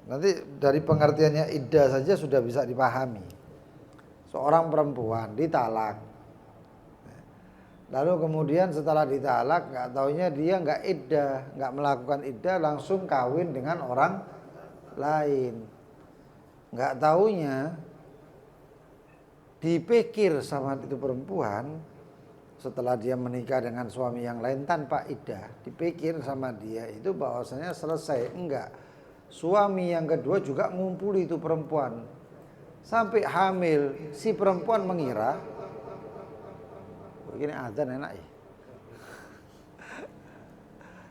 Nanti dari pengertiannya iddah saja sudah bisa dipahami. Seorang perempuan ditalak, lalu kemudian setelah ditalak nggak taunya dia nggak iddah, nggak melakukan iddah, langsung kawin dengan orang lain. Nggak taunya dipikir sama itu perempuan setelah dia menikah dengan suami yang lain tanpa iddah, dipikir sama dia itu bahwasanya selesai. Enggak, suami yang kedua juga ngumpuli itu perempuan sampai hamil. Si perempuan mengira begini azan enak ya.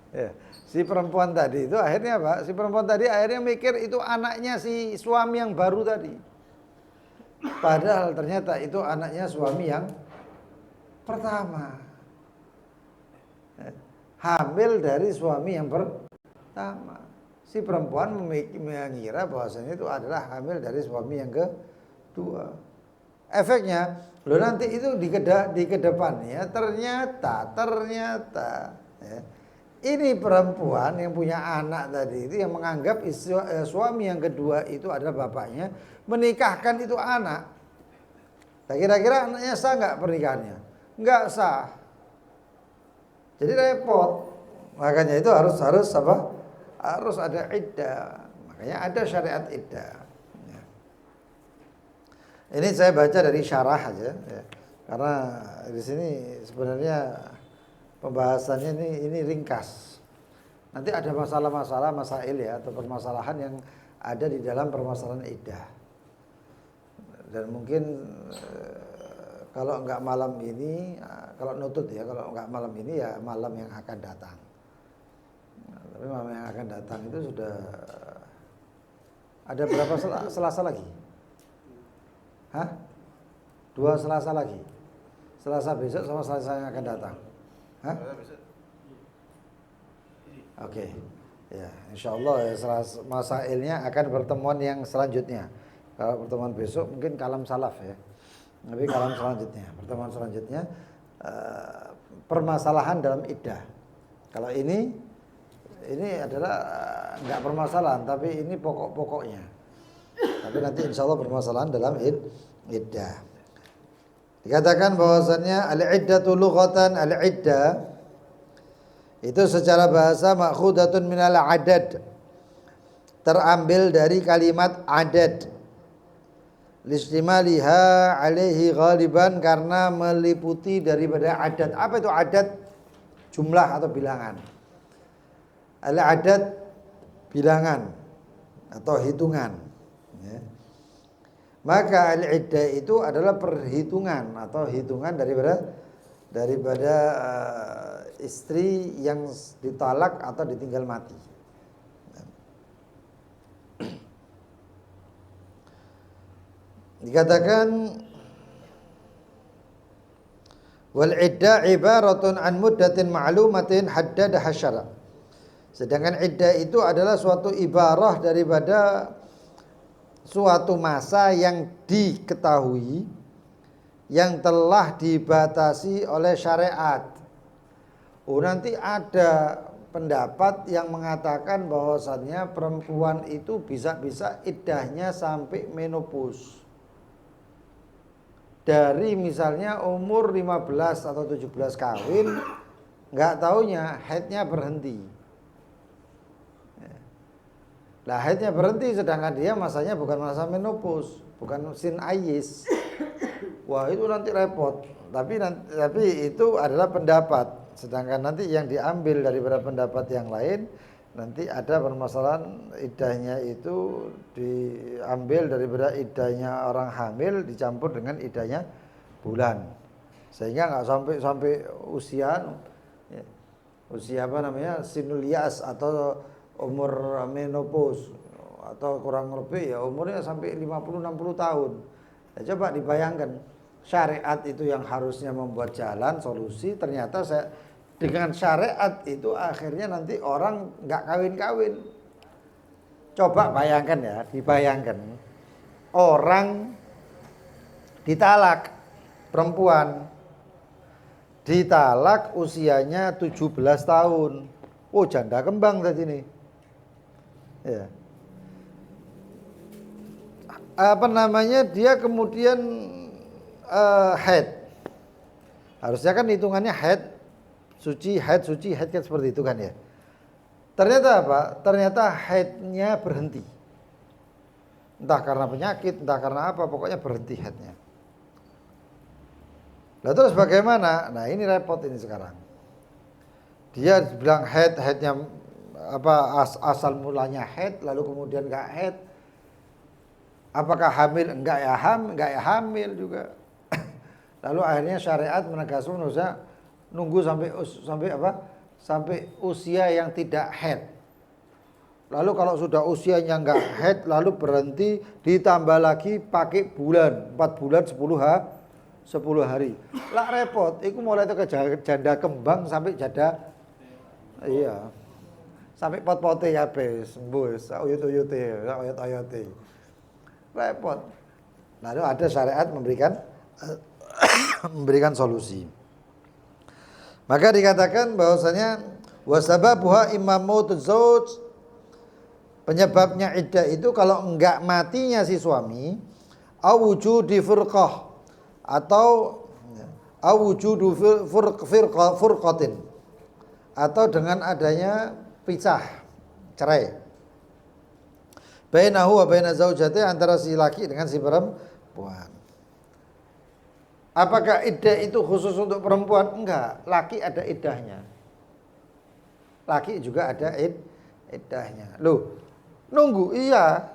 Ya, si perempuan tadi itu akhirnya apa? Si perempuan tadi akhirnya mikir itu anaknya si suami yang baru tadi. Padahal ternyata itu anaknya suami yang pertama. Hamil dari suami yang pertama. Si perempuan mengira bahwasanya itu adalah hamil dari suami yang kedua. Efeknya, lo nanti itu di kedepannya ternyata ya, ini perempuan yang punya anak tadi itu yang menganggap suami yang kedua itu adalah bapaknya, menikahkan itu anak. Nah, kira-kira anaknya sah nggak pernikahannya? Nggak sah. Jadi repot. Makanya itu harus apa? Harus ada iddah. Makanya ada syariat iddah. Ya. Ini saya baca dari syarah aja, ya. Karena di sini sebenarnya pembahasannya ini ringkas. Nanti ada masalah-masalah masail ya atau permasalahan yang ada di dalam permasalahan iddah. Dan mungkin kalau enggak malam ini, kalau nutut ya, kalau enggak malam ini ya malam yang akan datang. Nah, tapi malam yang akan datang itu sudah ada berapa Selasa lagi? Hah? 2 Selasa lagi. Selasa besok sama Selasa yang akan datang. Hah? Oke. Ya, insyaallah ya, masailnya akan pertemuan yang selanjutnya. Kalau pertemuan besok mungkin kalam salaf ya. Tapi kalam selanjutnya, pertemuan selanjutnya permasalahan dalam iddah. Kalau ini adalah enggak permasalahan, tapi ini pokok-pokoknya. Tapi nanti insyaallah permasalahan dalam iddah. Dikatakan bahwasannya al-iddatu lughatan, al-iddah itu secara bahasa ma'khudatun minal adad, terambil dari kalimat adad, listimaliha alaihi ghaliban, karena meliputi daripada adat. Apa itu adat? Jumlah atau bilangan. Al-adad bilangan atau hitungan ya. Maka al-iddah itu adalah perhitungan atau hitungan daripada istri yang ditalak atau ditinggal mati. Dikatakan wal iddah ibaratun an muddatin ma'lumatin haddadaha syara'. Sedangkan iddah itu adalah suatu ibarah daripada suatu masa yang diketahui, yang telah dibatasi oleh syariat. Nanti ada pendapat yang mengatakan bahwasannya perempuan itu bisa-bisa iddahnya sampai menopause. Dari misalnya umur 15 atau 17 kawin, nggak taunya haidnya berhenti. Nah, haidnya berhenti sedangkan dia masanya bukan masa menopause, bukan sin ayis. Wah, itu nanti repot. Tapi itu adalah pendapat. Sedangkan nanti yang diambil daripada pendapat yang lain, nanti ada permasalahan iddahnya itu diambil daripada iddahnya orang hamil dicampur dengan iddahnya bulan. Sehingga nggak sampai usia apa namanya? Sinul yas atau umur menopause, atau kurang lebih ya umurnya sampai 50-60 tahun. Ya, coba dibayangkan, syariat itu yang harusnya membuat jalan solusi, ternyata dengan syariat itu akhirnya nanti orang nggak kawin-kawin. Coba bayangkan ya, dibayangkan orang ditalak, perempuan ditalak usianya 17 tahun. Oh, janda kembang tadi nih. Ya. dia kemudian haid. Harusnya kan hitungannya haid suci kan seperti itu kan ya. Ternyata apa? Ternyata haidnya berhenti. Entah karena penyakit, entah karena apa, pokoknya berhenti haidnya. Nah terus bagaimana? Nah ini repot ini sekarang. Dia bilang haidnya asal mulanya haid, lalu kemudian nggak haid. Apakah hamil? Enggak ya hamil juga. Lalu akhirnya syariat menegaskan usah nunggu sampai usia yang tidak haid. Lalu kalau sudah usianya enggak haid lalu berhenti, ditambah lagi pakai bulan, 4 bulan 10 hari. Lah repot, itu mulai itu ke janda kembang sampai janda iya. Sampai pot-pote kabeh sembuh, oyot-oyote. Repot. Lalu ada syariat memberikan solusi. Maka dikatakan bahwasanya wasababuha imam mautuz zauj, penyebabnya iddah itu kalau enggak matinya si suami, awujudi furqah atau awujudu furqatin, atau dengan adanya pisah, cerai. Bainahu wa baina zaujati, antara si laki dengan si perempuan. Apakah iddah itu khusus untuk perempuan? Enggak, laki ada iddahnya. Laki juga ada iddahnya. Loh, nunggu iya.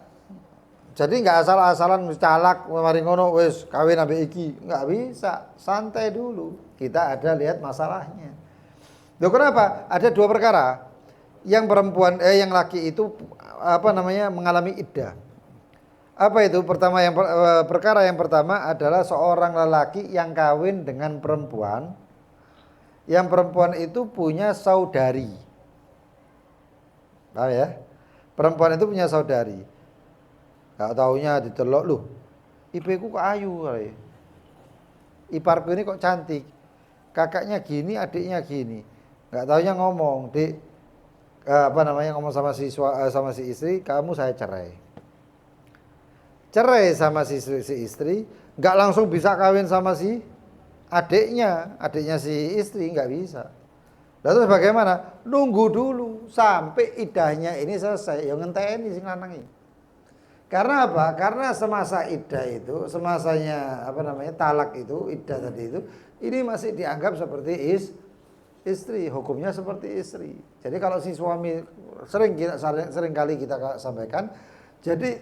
Jadi enggak asal-asalan calak mari ngono wis kawin ambek iki, enggak bisa. Santai dulu. Kita ada lihat masalahnya. Loh kenapa? Ada dua perkara. Yang laki itu mengalami iddah. Apa itu? Perkara yang pertama adalah seorang lelaki yang kawin dengan perempuan. Yang perempuan itu punya saudari. Paham ya? Perempuan itu punya saudari. Gak taunya ditelok, loh ipeku kok ayu kali. Iparku ini kok cantik. Kakaknya gini, adiknya gini. Gak taunya ngomong, Dik, ngomong sama si istri, kamu saya cerai. Cerai sama si istri, nggak langsung bisa kawin sama si adiknya si istri, nggak bisa. Lalu bagaimana? Nunggu dulu sampai iddahnya ini selesai. Yang ngenteni sing lanang iki. Karena apa? Karena semasa iddah itu, semasanya talak itu, iddah tadi itu, ini masih dianggap seperti istri, hukumnya seperti istri. Jadi kalau si suami sering kali kita sampaikan, jadi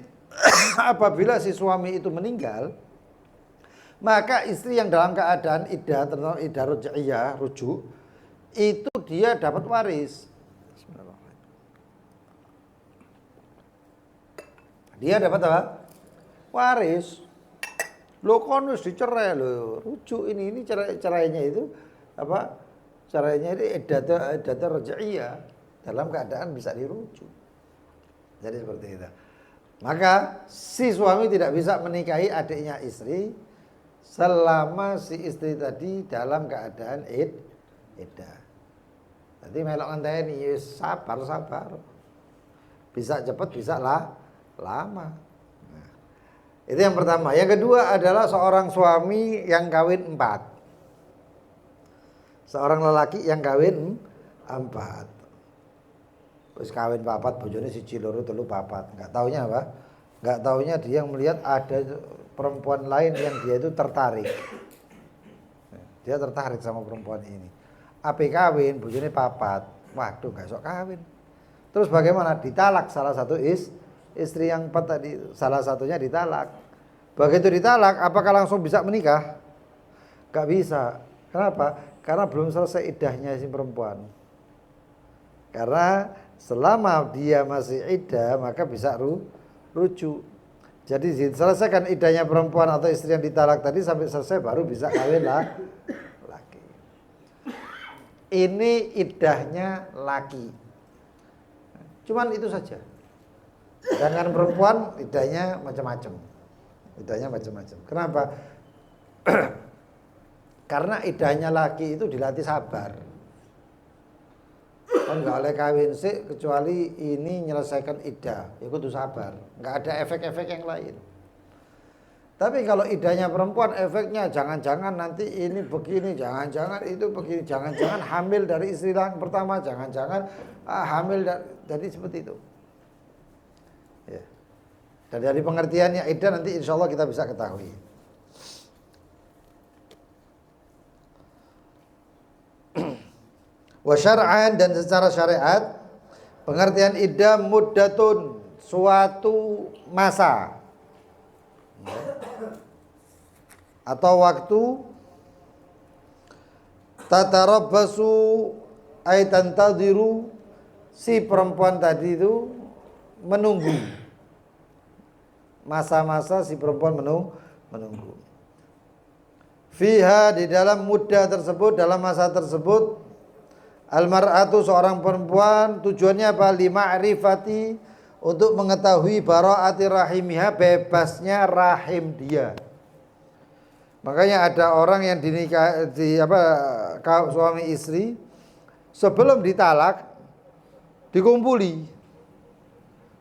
apabila si suami itu meninggal, maka istri yang dalam keadaan iddah ruj'iyah, rujuk, itu dia dapat waris. Dia dapat apa? Waris. Lo konus dicerai lo, rujuk ini cerainya itu apa? Cerainya ini iddah ruj'iyah, dalam keadaan bisa dirujuk. Jadi seperti itu. Maka si suami tidak bisa menikahi adiknya istri selama si istri tadi dalam keadaan iddah. Jadi melok ngenteni sabar. Bisa cepat, bisa lama. Nah, itu yang pertama. Yang kedua adalah seorang suami yang kawin 4. Seorang lelaki yang kawin 4. Terus kawin 4, bojone siji loro telu 4. Enggak taunya apa? Enggak taunya dia melihat ada perempuan lain yang dia itu tertarik. Dia tertarik sama perempuan ini. Ape kawin, bojone 4. Waduh, enggak sok kawin. Terus bagaimana? Ditalak salah satu istri yang 4 tadi, salah satunya ditalak. Begitu ditalak, apakah langsung bisa menikah? Enggak bisa. Kenapa? Karena belum selesai iddahnya si perempuan. Karena selama dia masih iddah maka bisa rujuk. Jadi diselesaikan iddahnya perempuan atau istri yang ditalak tadi sampai selesai baru bisa kawin laki. Ini iddahnya laki. Cuman itu saja. Dengan perempuan iddahnya macam-macam. Kenapa? Karena iddahnya laki itu dilatih sabar. Kan nggak boleh kawin sih kecuali ini menyelesaikan iddah, ya kudu sabar. Nggak ada efek-efek yang lain. Tapi kalau idahnya perempuan efeknya jangan-jangan nanti ini begini, jangan-jangan itu begini, jangan-jangan hamil dari istri yang pertama, jangan-jangan hamil jadi seperti itu. Ya. Dan dari pengertiannya iddah nanti insya Allah kita bisa ketahui. Wa syar'an, dan secara syariat pengertian iddah muddatun, suatu masa atau waktu, tatarabbasu ay tantadhiru, si perempuan tadi itu menunggu, masa-masa si perempuan menunggu fiha, di dalam muddah tersebut, dalam masa tersebut, almar'atu, seorang perempuan, tujuannya apa? Lima'rifati, untuk mengetahui bara'ati rahimiha, bebasnya rahim dia. Makanya ada orang yang dinikah suami istri sebelum ditalak dikumpuli.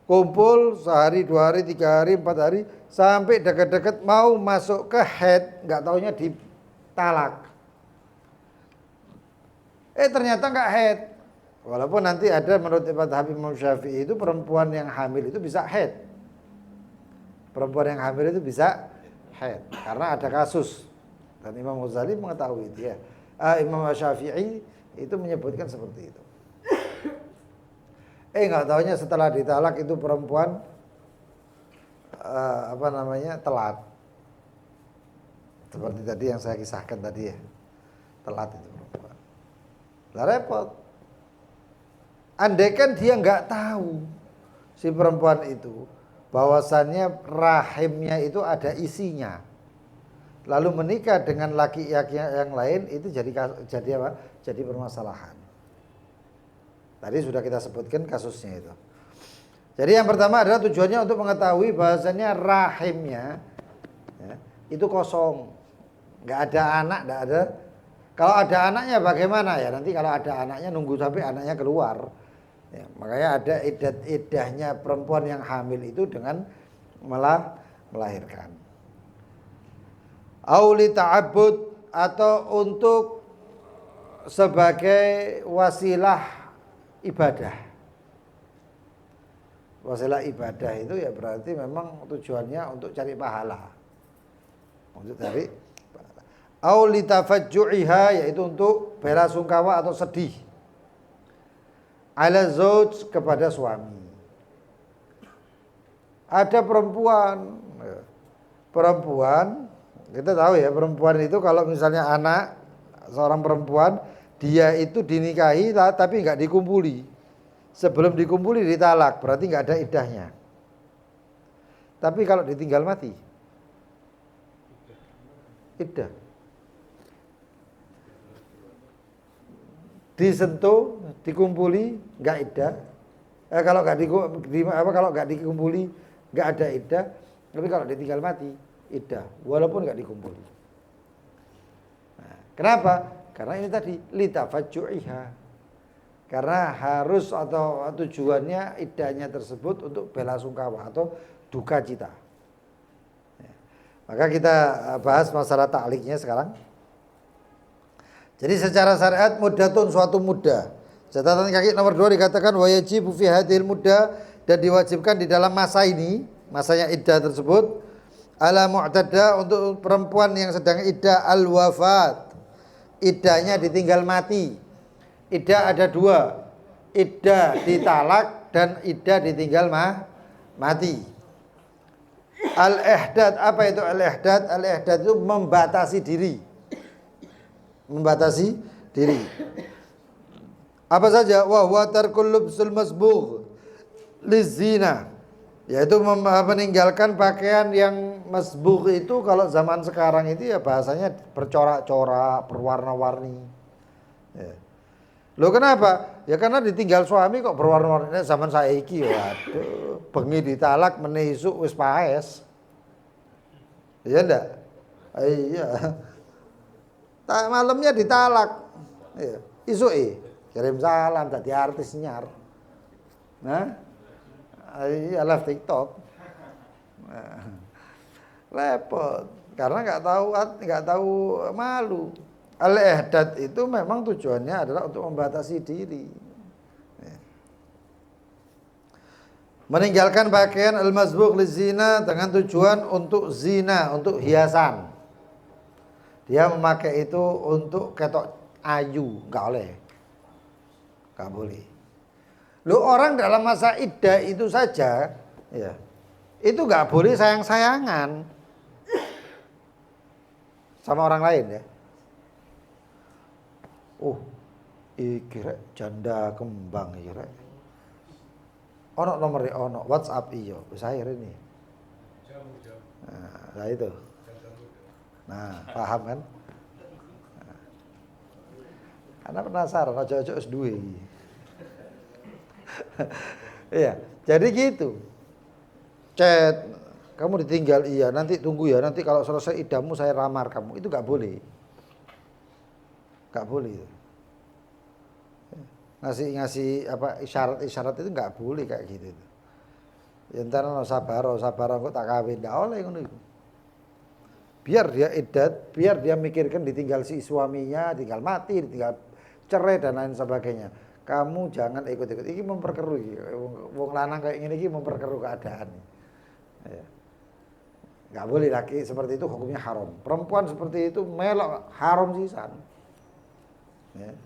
Kumpul sehari, 2 hari, 3 hari, 4 hari, sampai deket-deket mau masuk ke haid, enggak taunya ditalak. Ternyata enggak haid. Walaupun nanti ada menurut Imam Syafi'i itu perempuan yang hamil itu bisa haid. Perempuan yang hamil itu bisa haid karena ada kasus, dan Imam Ghazali mengetahui itu ya. Imam Syafi'i itu menyebutkan seperti itu. Enggak taunya setelah ditalak itu perempuan telat. Seperti tadi yang saya kisahkan tadi ya. Telat itu perempuan. Lah repot. Andaikan dia enggak tahu si perempuan itu bahwasannya rahimnya itu ada isinya, lalu menikah dengan laki-laki yang lain, itu jadi apa? Jadi permasalahan. Tadi sudah kita sebutkan kasusnya itu. Jadi yang pertama adalah tujuannya untuk mengetahui bahwasannya rahimnya ya, itu kosong, nggak ada anak, nggak ada. Kalau ada anaknya bagaimana ya? Nanti kalau ada anaknya nunggu sampai anaknya keluar. Ya, makanya ada idahnya perempuan yang hamil itu dengan melahirkan. Auli ta'abbud, atau untuk sebagai wasilah ibadah. Wasilah ibadah itu ya berarti memang tujuannya untuk cari pahala. Untuk cari pahala. Auli tafajju'iha, yaitu untuk bela sungkawa atau sedih. Ala zauj, kepada suami. Ada perempuan, kita tahu ya, perempuan itu kalau misalnya anak seorang perempuan, dia itu dinikahi tapi nggak dikumpuli. Sebelum dikumpuli ditalak, berarti nggak ada iddahnya. Tapi kalau ditinggal mati, iddah. Disentuh, dikumpuli, nggak iddah. Kalau nggak dikumpuli, nggak ada iddah. Tapi kalau ditinggal mati, iddah, walaupun nggak dikumpuli. Nah, kenapa? Karena ini tadi litafajju'iha. Karena harus atau tujuannya iddahnya tersebut untuk bela sungkawa atau duka cita. Ya. Maka kita bahas masalah ta'liknya sekarang. Jadi secara syariat muddatun, suatu muddah. Catatan kaki nomor 2 dikatakan wa yajibu fi hadhil muddah, dan diwajibkan di dalam masa ini, masanya iddah tersebut, ala mu'tadda, untuk perempuan yang sedang iddah al wafat, iddahnya ditinggal mati. Iddah ada 2, iddah ditalak dan iddah ditinggal mati. Al ihdad, apa itu al ihdad? Al ihdad itu membatasi diri. Membatasi diri. Apa saja? Wa huwa tarkul lubsul masbugh lizina, yaitu meninggalkan pakaian yang masbugh itu kalau zaman sekarang itu ya bahasanya bercorak-corak, berwarna-warni. Ya. Loh kenapa? Ya karena ditinggal suami kok berwarna-warni. Zaman saiki, waduh, bengi ditalak meneh isuk wis paes. Iya ndak? Iya. Malamnya ditalak, iya. Isuke kirim salam, jadi artis nyar. Nah, iya live TikTok. repot karena nggak tahu malu. Al-ihdad itu memang tujuannya adalah untuk membatasi diri. Meninggalkan pakaian al-mazbuq lizina dengan tujuan untuk zina, untuk hiasan. Dia memakai itu untuk ketok ayu, nggak boleh. Lu orang dalam masa iddah itu saja, ya, itu nggak boleh sayang-sayangan sama orang lain ya. Iki rek janda kembang iki rek. Ono nomor ono WhatsApp iyo, bisa air ini. Nah, itu. Nah, paham kan? Anak penasaran, ojo-ojo wis duwe. Iya, jadi gitu. Chat, kamu ditinggal iya, nanti tunggu ya, nanti kalau selesai idahmu saya ramar kamu. Itu enggak boleh. Enggak boleh. Ngasih apa isyarat itu enggak boleh kayak gitu. Ya entar ono sabar kok tak kawin, enggak oleh ngono iku. Biar dia iddat, biar dia mikirkan ditinggal si suaminya, tinggal mati, ditinggal cerai dan lain sebagainya. Kamu jangan ikut-ikut. Ini memperkeruh iki. Wong lanang kayak ngene iki memperkeruh keadaan. Ya. Enggak boleh laki seperti itu hukumnya haram. Perempuan seperti itu melok haram sisan. Ya.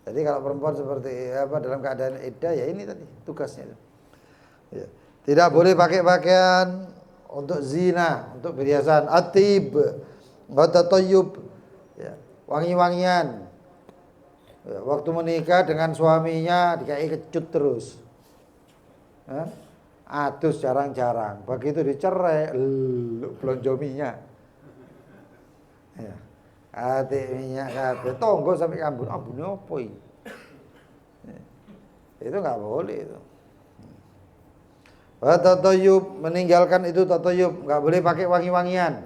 Jadi kalau perempuan seperti apa dalam keadaan iddah ya ini tadi tugasnya. Ya. Tidak boleh pakai pakaian untuk zina, untuk perhiasan, atib, tatayyub, ya, wangi-wangian. Ya, waktu menikah dengan suaminya dikai kecut terus. Adus jarang-jarang. Begitu dicerai, blonjo minyak. Ya. Ati minyak kabeh tonggo sampai ambune opo iki. Itu enggak boleh itu. Wa tatayyub, meninggalkan itu tatayyub, enggak boleh pakai wangi-wangian.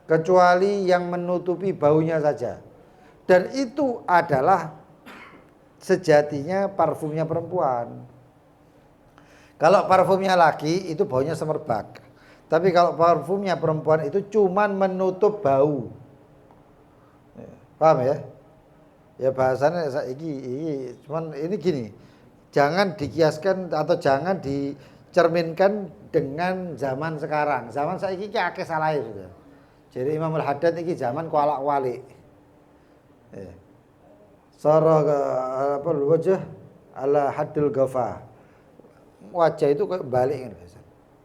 Kecuali yang menutupi baunya saja. Dan itu adalah sejatinya parfumnya perempuan. Kalau parfumnya laki itu baunya semerbak. Tapi kalau parfumnya perempuan itu cuman menutup bau. Paham ya? Ya bahasanya ini cuman ini gini. Jangan dikiaskan atau jangan dicerminkan dengan zaman sekarang. Zaman saiki iki akeh salah sudah. Jadi Imam Al-Haddad iki zaman kualak-walik. Sarah apa wajah ala haddil ghafa. Wajah itu kayak balik kan biasa.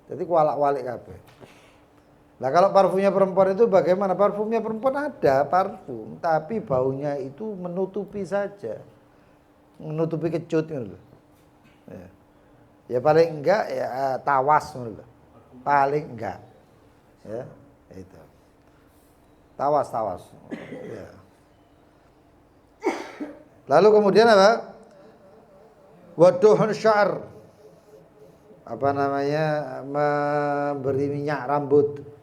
Jadi kualak-walik kabeh. Nah kalau parfumnya perempuan itu bagaimana? Parfumnya perempuan ada parfum, tapi baunya itu menutupi saja, menutupi kecut gitu. Ya paling enggak ya tawas gitu. Paling enggak, ya itu tawas. Ya. Lalu kemudian apa? Waduhun syar, apa namanya, memberi minyak rambut.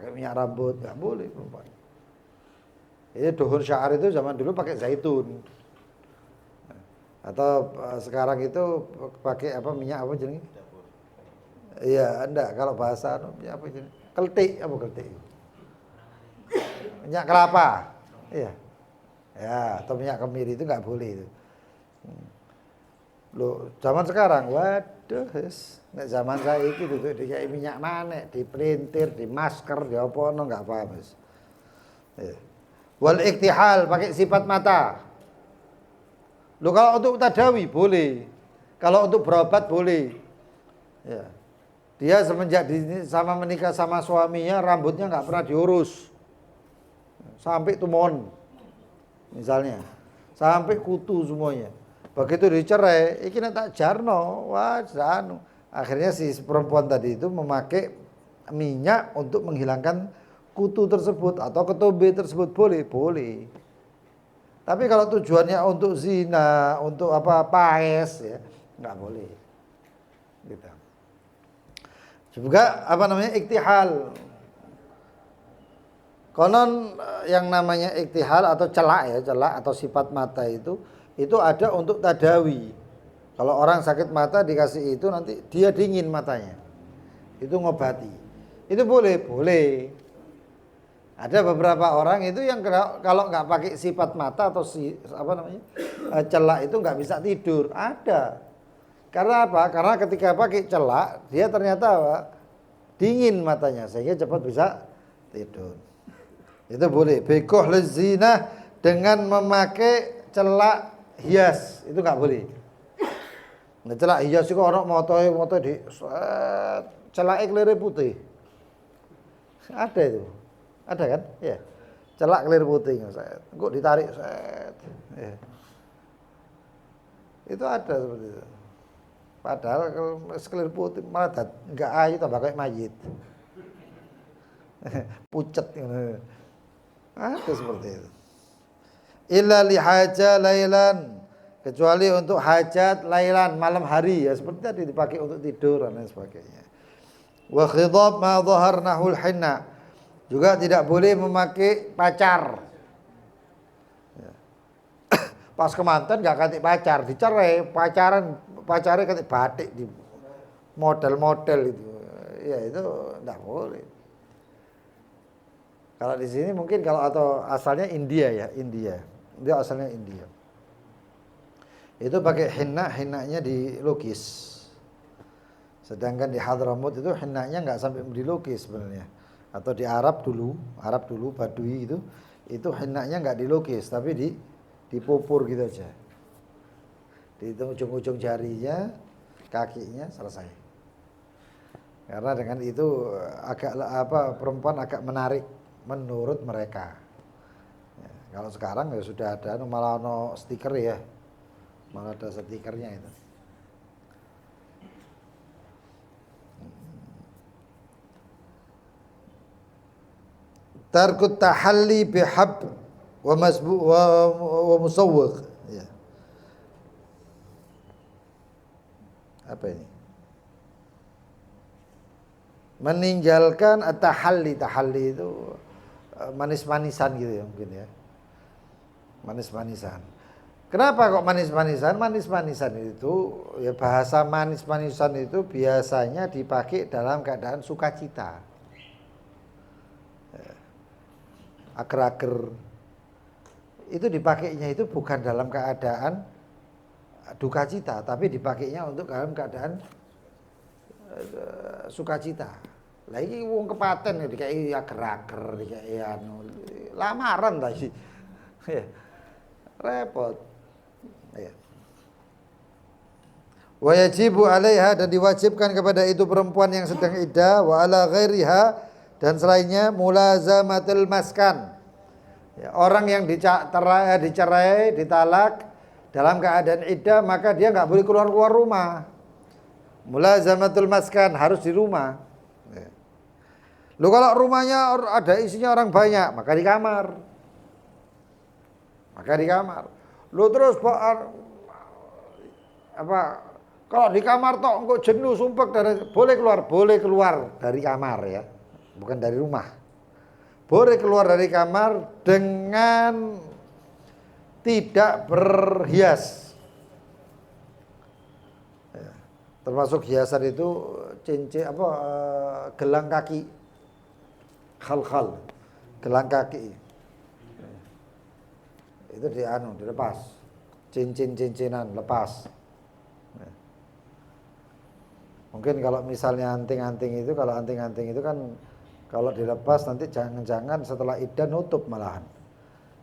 Minyak rambut nggak boleh perempuan. Ini duhur sya'ar itu zaman dulu pakai zaitun. Atau sekarang itu pakai apa minyak apa jenis? Iya, enggak kalau bahasa minyak apa jenis? Keltik apa keltik? Minyak kelapa. Iya. Ya, atau minyak kemiri itu nggak boleh itu. Loh, zaman sekarang waduh nek zaman saiki duduk dikai minyak manek, dipelintir, di masker, di apa ono enggak paham wis. Wal iktihal pakai sifat mata. Loh kalau untuk tadawi boleh. Kalau untuk berobat boleh. Ya. Dia semenjak sama menikah sama suaminya rambutnya enggak pernah diurus. Sampai tumon. Misalnya, sampai kutu semuanya. Begitu dicerai, iki nek tak jarno, wah anu. Akhirnya si perempuan tadi itu memakai minyak untuk menghilangkan kutu tersebut atau ketombe tersebut boleh. Tapi kalau tujuannya untuk zina, untuk apa paes ya, enggak boleh. Gitu. Juga apa namanya iktihal. Konon yang namanya iktihal atau celak atau sifat mata itu ada untuk tadawi. Kalau orang sakit mata dikasih itu nanti dia dingin matanya. Itu ngobati. Itu boleh, boleh. Ada beberapa orang itu yang kalau nggak pakai sifat mata atau celak itu nggak bisa tidur. Ada. Karena apa? Karena ketika pakai celak dia ternyata apa? Dingin matanya sehingga cepat bisa tidur. Itu boleh. Bekoh lezina dengan memakai celak hias itu nggak boleh. Nah, celak hias itu orang moto di celak kelire putih. Ada itu. Ada kan? Ya. Celak kelir putih set. Kok ditarik set. Ya. Itu ada seperti itu. Padahal kalau kelir putih malah enggak ayu tambah kayak mayit. Pucet gitu. Ada seperti itu. Illa li haja lailan, kecuali untuk hajat lailan malam hari ya seperti tadi dipakai untuk tidur dan lain sebagainya. Wa khidab ma dhahar nahul hinna. Juga tidak boleh memakai pacar. Ya. Pas kemanten nggak ganti pacar, dicerai, pacarnya ganti batik di model-model itu. Ya itu enggak boleh. Kalau di sini mungkin atau asalnya India ya, India. Dia asalnya India. Itu pakai hinnanya dilukis. Sedangkan di Hadramut itu hinnanya nggak sampai dilukis sebenarnya. Atau di Arab dulu Badui itu hinnanya nggak dilukis tapi dipupur gitu aja. Di ujung-ujung jarinya, kakinya selesai. Karena dengan itu perempuan agak menarik menurut mereka. Ya, kalau sekarang ya sudah ada malah stiker ya. Malah ada stikernya itu. Tarkut tahalli bihab wa musawwigh. Ya. Apa ini? Meninggalkan tahalli itu manis-manisan gitu ya mungkin ya. Manis-manisan. Kenapa kok manis-manisan? Manis-manisan itu ya bahasa manis-manisan itu biasanya dipakai dalam keadaan sukacita. Ager-ager itu dipakainya itu bukan dalam keadaan duka cita, tapi dipakainya untuk dalam keadaan sukacita. Lagi wong kepaten dikai ager-ager, dikai lamaran ta sih. Repot. Ya. Wa yajibu 'alaiha dan diwajibkan kepada itu perempuan yang sedang iddah wa ala ghairiha dan selainnya mulazamatul maskan. Ya, orang yang dicerai, ditalak dalam keadaan iddah maka dia nggak boleh keluar rumah. Mulazamatul maskan harus di rumah. Ya. Lu kalau rumahnya ada isinya orang banyak maka di kamar. Lu terus kalau di kamar tok engko jenuh sumpek boleh keluar dari kamar ya. Bukan dari rumah. Boleh keluar dari kamar dengan tidak berhias. Ya. Termasuk hiasan itu cincin gelang kaki. Khal. Gelang kaki. Itu dilepas. Cincinan lepas. Ya. Mungkin kalau misalnya anting-anting itu kan kalau dilepas nanti jangan-jangan setelah iddah nutup malahan.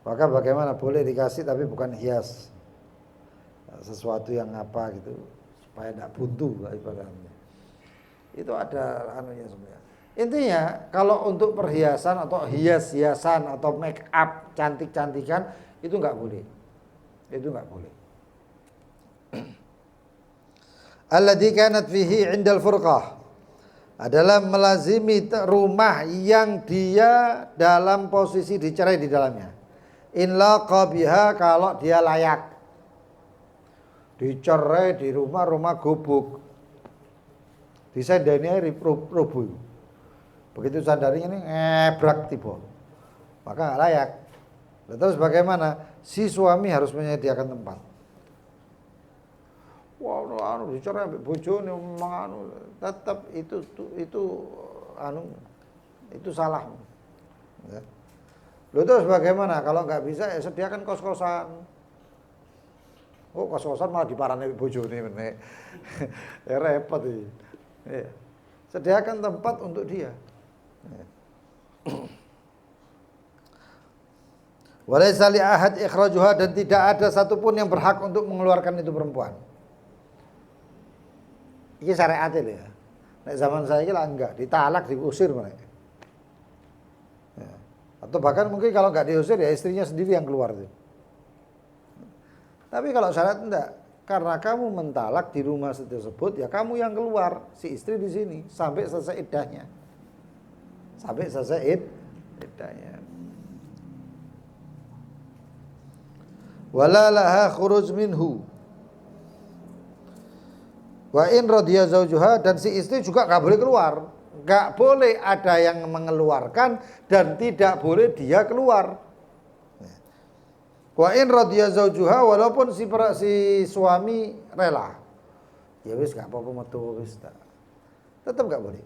Maka bagaimana? Boleh dikasih tapi bukan hias. Sesuatu yang apa gitu supaya tidak buntu ibaratnya. Itu ada anunya sebenarnya. Intinya kalau untuk perhiasan atau hias-hiasan atau make up cantik-cantikan itu enggak boleh. Itu enggak boleh. Alladzi kanat fihi 'indal furqah adalah melazimi rumah yang dia dalam posisi dicerai di dalamnya. In laqa biha kalau dia layak. Dicerai di rumah gubuk. Disandani rubuh. Begitu sandarinya ini ngebrak tiba. Maka enggak layak. Terus bagaimana? Si suami harus menyediakan tempat. Wah, dicerai ambek bojone tetap itu itu salah. Ya. Lu terus bagaimana? Kalau nggak bisa ya sediakan kos-kosan. Oh, kos-kosan malah diparani bojone meneh. Ya repot iki. Ya. Sediakan tempat untuk dia. Ya. Walaysa li ahad ikhrajuha, dan tidak ada satupun yang berhak untuk mengeluarkan itu perempuan. Ini syariat itu ya. Nek zaman saya ini lah enggak, ditalak, diusir mereka. Ya. Atau bahkan mungkin kalau enggak diusir ya istrinya sendiri yang keluar itu. Tapi kalau syariat enggak, karena kamu mentalak di rumah tersebut, ya kamu yang keluar, si istri di sini sampai selesai iddahnya. Sampai selesai iddahnya. Wala laha khuruj minhu. Wa in radiya zaujuha, dan si istri juga enggak boleh keluar. Enggak boleh ada yang mengeluarkan dan tidak boleh dia keluar. Wa in radiya zaujuha, walaupun si suami rela. Ya wis enggak apa-apa metu wis tak. Tetap enggak boleh.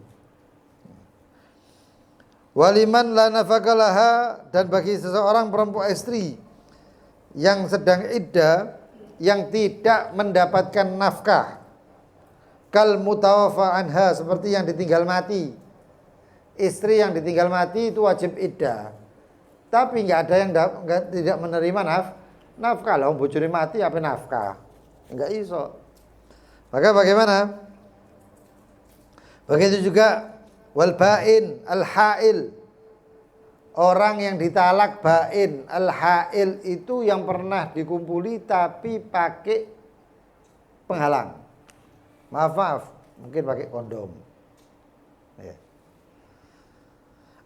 Waliman la nafaqalaha, dan bagi seseorang perempuan istri yang sedang iddah yang tidak mendapatkan nafkah, kal mutawaffa anha, seperti yang ditinggal mati. Istri yang ditinggal mati itu wajib iddah, tapi nggak ada yang tidak menerima nafkah. Lah bojone mati apa nafkah? Enggak iso. Maka bagaimana? Begitu juga wal bain al hail, orang yang ditalak bain. Al-hail itu yang pernah dikumpuli tapi pakai penghalang. Maaf, mungkin pakai kondom. Ya.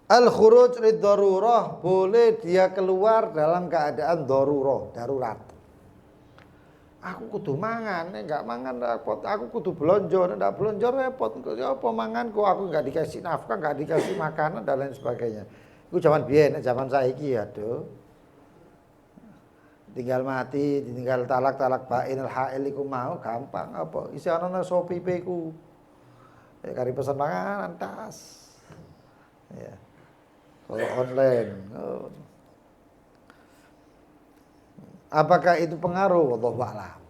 Al-khuruj lid-darurah, boleh dia keluar dalam keadaan darurat. Aku kudu mangan, enggak mangan repot. Aku kudu belanja, enggak belanja repot. Ya apa manganku, aku enggak dikasih nafkah, enggak dikasih makanan dan lain sebagainya. Itu zaman biyen, zaman saiki aduh. Tinggal mati, tinggal talak bain al-hail iku mau gampang apa? Isi ana nang Shopee ku. Ya kari pesan panganan tas. Ya. Kalau online. Oh. Apakah itu pengaruh? Wallahu a'lam.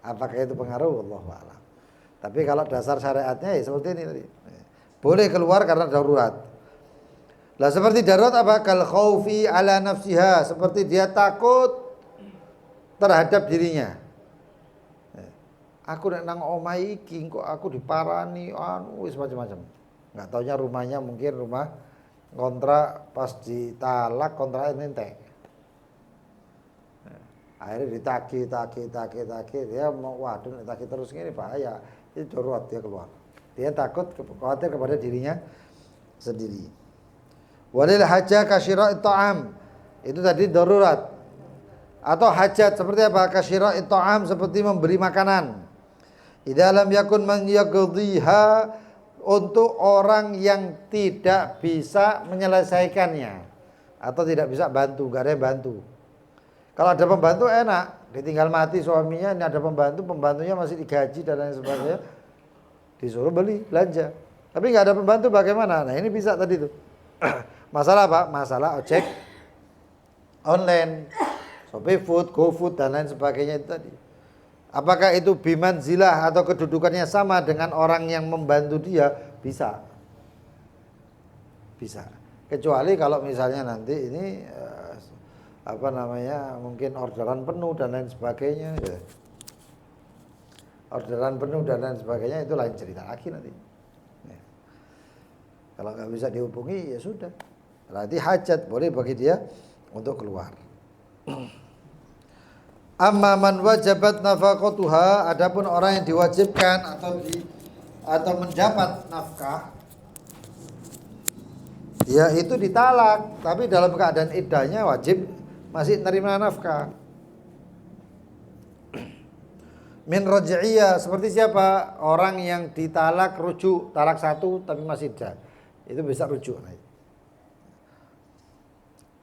Apakah itu pengaruh? Wallahu a'lam. Tapi kalau dasar syariatnya ya seperti ini tadi. Boleh keluar karena darurat. Lah seperti darurat apa? Kal khaufi ala nafsiha, seperti dia takut terhadap dirinya. Aku nek nang omah iki kok aku diparani wis macam-macam. Enggak taunya rumahnya mungkin rumah kontrak, pas ditalak kontraknya entek. Akhirnya ditagih, dia mau waduh nek tagih terus ngene bahaya. Itu darurat, dia keluar. Dia takut khawatir kepada dirinya sendiri. Walil hajah kasyira'it ta'am, itu tadi darurat. Atau hajat seperti apa? Kasyira'it ta'am, seperti memberi makanan. Idza lam yakun man yaqdhiha, untuk orang yang tidak bisa menyelesaikannya atau tidak bisa bantu, enggak ada yang bantu. Kalau ada pembantu enak, ditinggal mati suaminya, ini ada pembantunya masih digaji dan lain sebagainya, disuruh beli, belanja. Tapi enggak ada pembantu bagaimana? Nah, ini bisa tadi tuh. Masalah apa? Masalah ojek online, Shopee Food, GoFood dan lain sebagainya itu tadi. Apakah itu bimanzilah atau kedudukannya sama dengan orang yang membantu dia? Bisa. Kecuali kalau misalnya nanti ini mungkin orderan penuh dan lain sebagainya ya. Orderan penuh dan lain sebagainya itu lain cerita lagi nanti. Ya. Kalau nggak bisa dihubungi ya sudah. Berarti hajat boleh bagi dia untuk keluar. Amma man wajabat nafaqatuha, adapun orang yang diwajibkan atau mendapat nafkah, ya itu ditalak, tapi dalam keadaan iddahnya wajib masih menerima nafkah. Min raj'iyah, seperti siapa? Orang yang ditalak rujuk, talak satu tapi masih iddah. Itu bisa rujuk.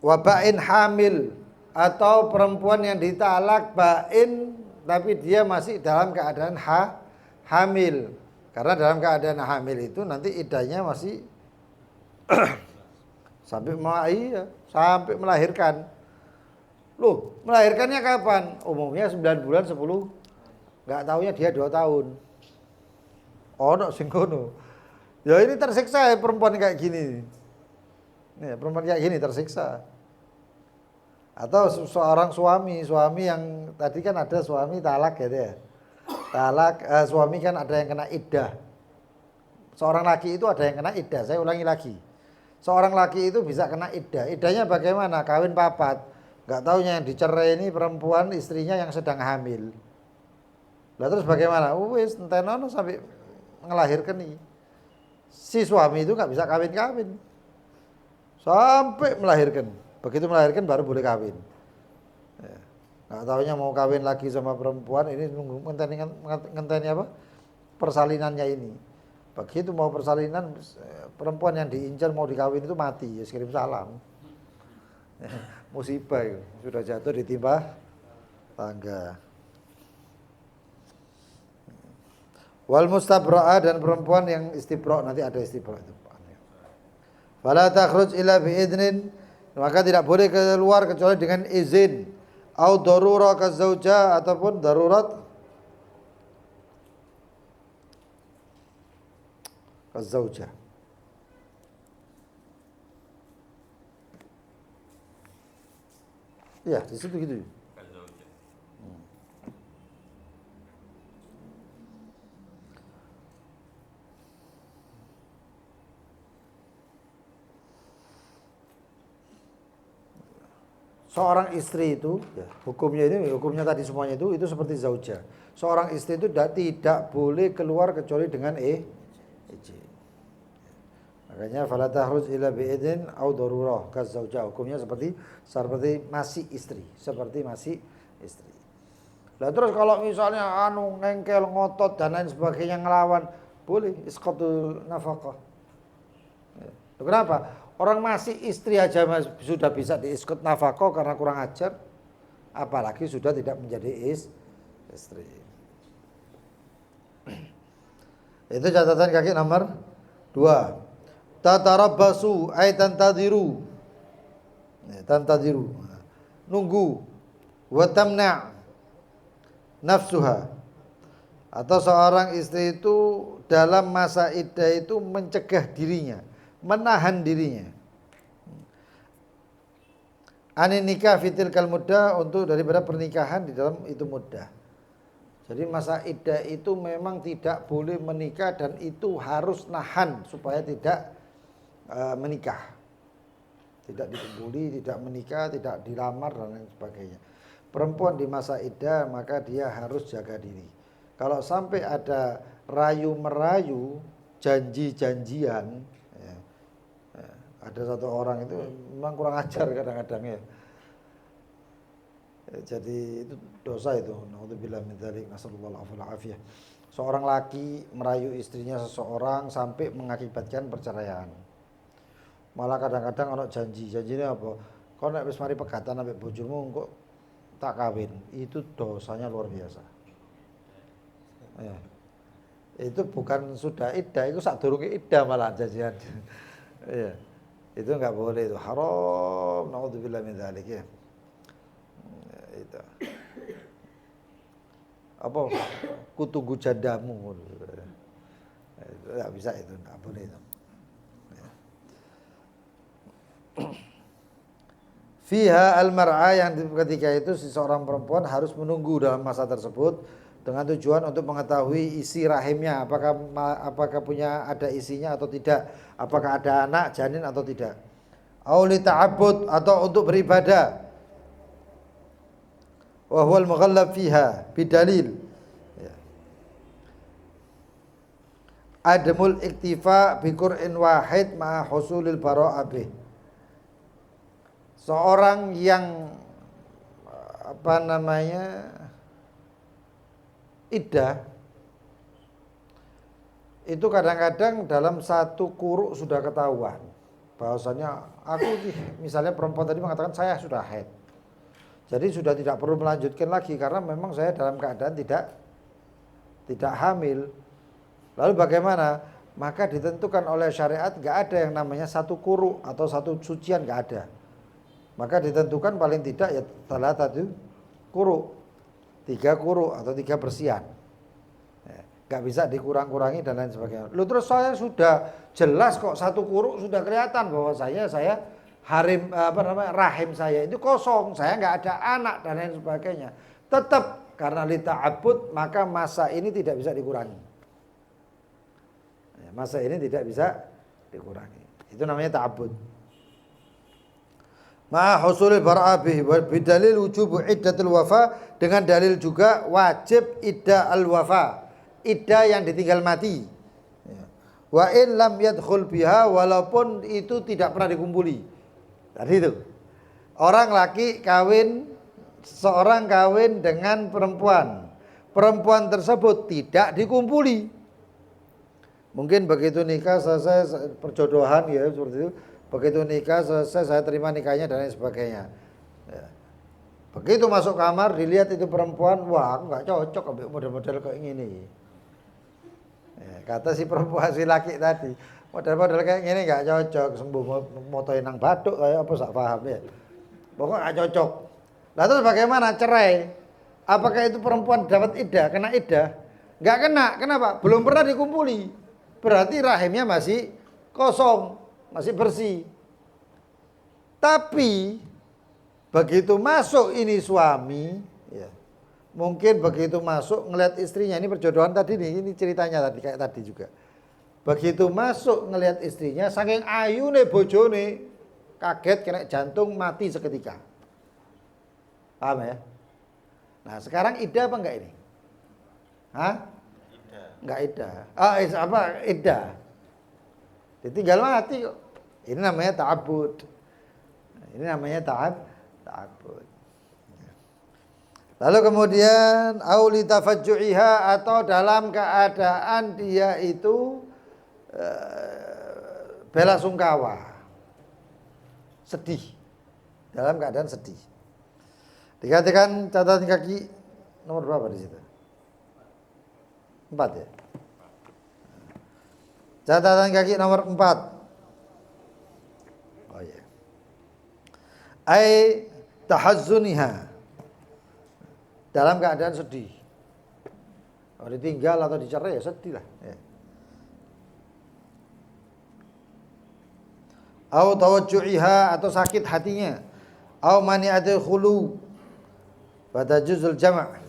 Wa bain hamil, atau perempuan yang ditalak bain tapi dia masih dalam keadaan hamil. Karena dalam keadaan hamil itu nanti iddahnya masih sampai melahirkan. Loh, melahirkannya kapan? Umumnya 9 bulan 10. Enggak taunya dia 2 tahun. Ono sing ngono. Ya ini tersiksa ya perempuan kayak gini. Nih, perempuan kayak gini tersiksa. Atau seorang suami yang tadi kan ada suami talak gitu ya. Suami kan ada yang kena iddah. Seorang laki itu ada yang kena iddah. Saya ulangi lagi. Seorang laki itu bisa kena iddah. Iddahnya bagaimana? Kawin papat. Enggak taunya yang dicerai ini perempuan istrinya yang sedang hamil. Lah terus bagaimana? Wis entenono sampai ngelahirkan nih. Si suami itu enggak bisa kawin-kawin. Sampai melahirkan. Begitu melahirkan baru boleh kawin. Ya. Nggak taunya mau kawin lagi sama perempuan ini nunggu ngenteni apa? Persalinannya ini. Begitu mau persalinan perempuan yang diincar mau dikawin itu mati, ya kirim salam. Ya, musibah itu. Sudah jatuh ditimpa tangga. Wal mustabra'a dan perempuan yang istibra' nanti ada istibra' itu. Fala takhruj illa biidnin, maka tidak boleh keluar kecuali dengan izin. Au darurah kazauja ataupun darurat kazauja. Ya, di situ gitu. Seorang istri itu, ya, hukumnya tadi semuanya itu seperti zauja. Seorang istri itu tidak boleh keluar kecuali dengan izin. Makanya fala takhruj illa bi'idin au darurah kazauja. Hukumnya seperti masih istri, Lah terus kalau misalnya ngengkel, ngotot dan lain sebagainya ngelawan, boleh isqatul nafaqah. Ya. Kenapa? Orang masih istri aja sudah bisa diiskut nafkah karena kurang ajar, apalagi sudah tidak menjadi istri. Itu catatan kaki nomor 2. Tatarabbasu ay tantadiru. Tantadiru. Nunggu. Wa tamna' nafsuha. Atau seorang istri itu dalam masa iddah itu mencegah dirinya, menahan dirinya. Anin nikah fitil kal muddah, untuk daripada pernikahan di dalam itu muddah. Jadi masa iddah itu memang tidak boleh menikah dan itu harus nahan supaya tidak menikah. Tidak dikebuli, tidak menikah, tidak dilamar dan lain sebagainya. Perempuan di masa iddah maka dia harus jaga diri. Kalau sampai ada rayu-merayu, janji-janjian, ada satu orang itu memang kurang ajar kadang-kadang ya. Jadi itu dosa itu. Nauzubillah min dzalik, nasallallahu alaihi wasallam. Seorang laki merayu istrinya seseorang sampai mengakibatkan perceraian. Malah kadang-kadang ono janjinya apa? Kau nek wis mari pegatan ambek bojomu engko tak kawin. Itu dosanya luar biasa. Ya. Itu bukan sudah iddah, itu sadurunge iddah malah janjian. Iya. Itu enggak boleh, itu haram. Nauzubillah min dzalik ya. Itu. Apa? Kutunggu jandamu. Itu enggak bisa, itu enggak boleh itu. Fiha al-mar'a, yang ketika itu seseorang perempuan harus menunggu dalam masa tersebut dengan tujuan untuk mengetahui isi rahimnya, apakah punya ada isinya atau tidak, apakah ada anak janin atau tidak. Au li ta'abbud, atau untuk beribadah. Wa huwal mughallab fiha bidalil. Ya. Adamul iktifa bi qur'in wahid ma'a husulil bara'ah bih. Seorang yang iddah itu kadang-kadang dalam satu kuruk sudah ketahuan bahwasanya aku misalnya perempuan tadi mengatakan saya sudah haid. Jadi sudah tidak perlu melanjutkan lagi karena memang saya dalam keadaan tidak hamil. Lalu bagaimana? maka ditentukan oleh syariat nggak ada yang namanya satu quru atau satu sucian, nggak ada. Maka ditentukan paling tidak ya satu quru, 3 quru atau 3 bersihan. Nggak bisa dikurang-kurangi dan lain sebagainya. Lu terus saya sudah jelas kok 1 quru sudah kelihatan bahwa saya rahim saya itu kosong, saya nggak ada anak dan lain sebagainya. Tetap karena lita'abbud maka masa ini tidak bisa dikurangi. Masa ini tidak bisa dikurangi. Itu namanya ta'abbud. Ma husulil bar'a bihi bidalil wujub iddatul wafa, dengan dalil juga wajib iddah al wafa, iddah yang ditinggal mati. Wa in lam yadkhul biha, walaupun itu tidak pernah dikumpuli. Tadi itu. Orang laki kawin, seorang kawin dengan perempuan. Perempuan tersebut tidak dikumpuli. Mungkin begitu nikah selesai perjodohan ya seperti itu. Begitu nikah selesai saya terima nikahnya dan lain sebagainya. Ya. Begitu masuk kamar dilihat itu perempuan, wah aku nggak cocok ambil model-model kayak gini. Ya, kata si perempuan si laki tadi, model-model kayak gini nggak cocok, sembuh motoin nang batuk kayak apa sak paham ya. Pokoknya nggak cocok. Lalu terus bagaimana cerai? Apakah itu perempuan dapat iddah, kena iddah? Nggak kena, kenapa? Belum pernah dikumpuli. Berarti rahimnya masih kosong, masih bersih. Tapi begitu masuk ini suami, ya, mungkin begitu masuk ngelihat istrinya, ini perjodohan tadi nih, ini ceritanya tadi kayak tadi juga. Begitu masuk ngelihat istrinya, saking ayune bojone, kaget kena jantung mati seketika. Paham ya? Nah sekarang iddah apa enggak ini? Hah? Enggak iddah. Iddah. Ditinggal mati kok. Ini namanya ta'abbud. Ini namanya ta'abbud. Lalu kemudian auli tafajju'iha, atau dalam keadaan dia itu bela sungkawa. Sedih. Dalam keadaan sedih. Dikatakan catatan kaki nomor berapa di situ? 4 ya. Catatan kaki nomor 4. Oh ya. Ai tahazzuniha. Dalam keadaan sedih. Kalau ditinggal atau dicerai ya sedih lah. Ya. Au tawajju'iha, atau sakit hatinya. Au mani'atul khulu. Pada juzul jama'.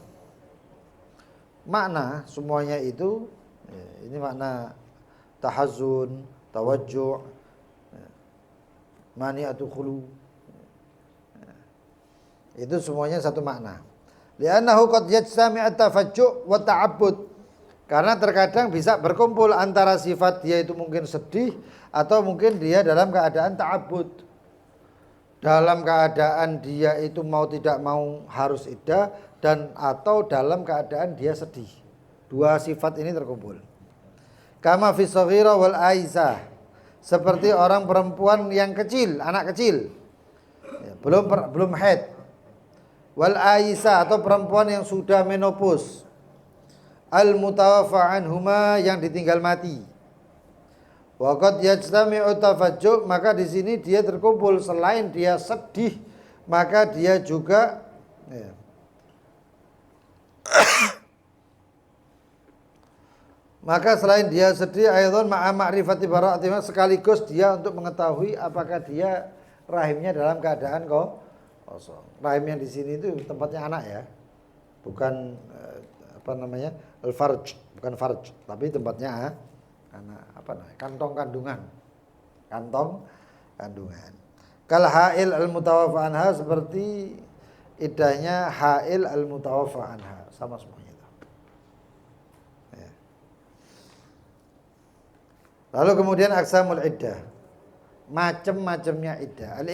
Makna semuanya itu, ini makna tahazzun, tawajju', mani'atul khulu. Itu semuanya satu makna. Li'annahu qad yajtami' at-tafajju' wa ta'abbud. Karena terkadang bisa berkumpul antara sifat dia itu mungkin sedih atau mungkin dia dalam keadaan ta'abbud. Dalam keadaan dia itu mau tidak mau harus iddah, dan atau dalam keadaan dia sedih. 2 sifat ini terkumpul. Kama fi shaghira wal aisah. Seperti orang perempuan yang kecil, anak kecil. Ya, belum haid. Wal aisah, atau perempuan yang sudah menopause. Al mutawaffa anhuma, yang ditinggal mati. Wa qad yajtami'u tafajju', maka di sini dia terkumpul, selain dia sedih maka dia juga ya, maka selain dia sedih ayatun ma'a ma'rifati bara'atimah, sekaligus dia untuk mengetahui apakah dia rahimnya dalam keadaan kosong. Rahim yang di sini itu tempatnya anak ya. Bukan al-farj, bukan farj, tapi tempatnya anak, kantong kandungan. Kantong kandungan. Kal hail al-mutawaffa anha, seperti iddahnya hail al-mutawaffa anha, sama semuanya itu. Ya. Lalu kemudian aqsamul iddah. Macam-macamnya iddah.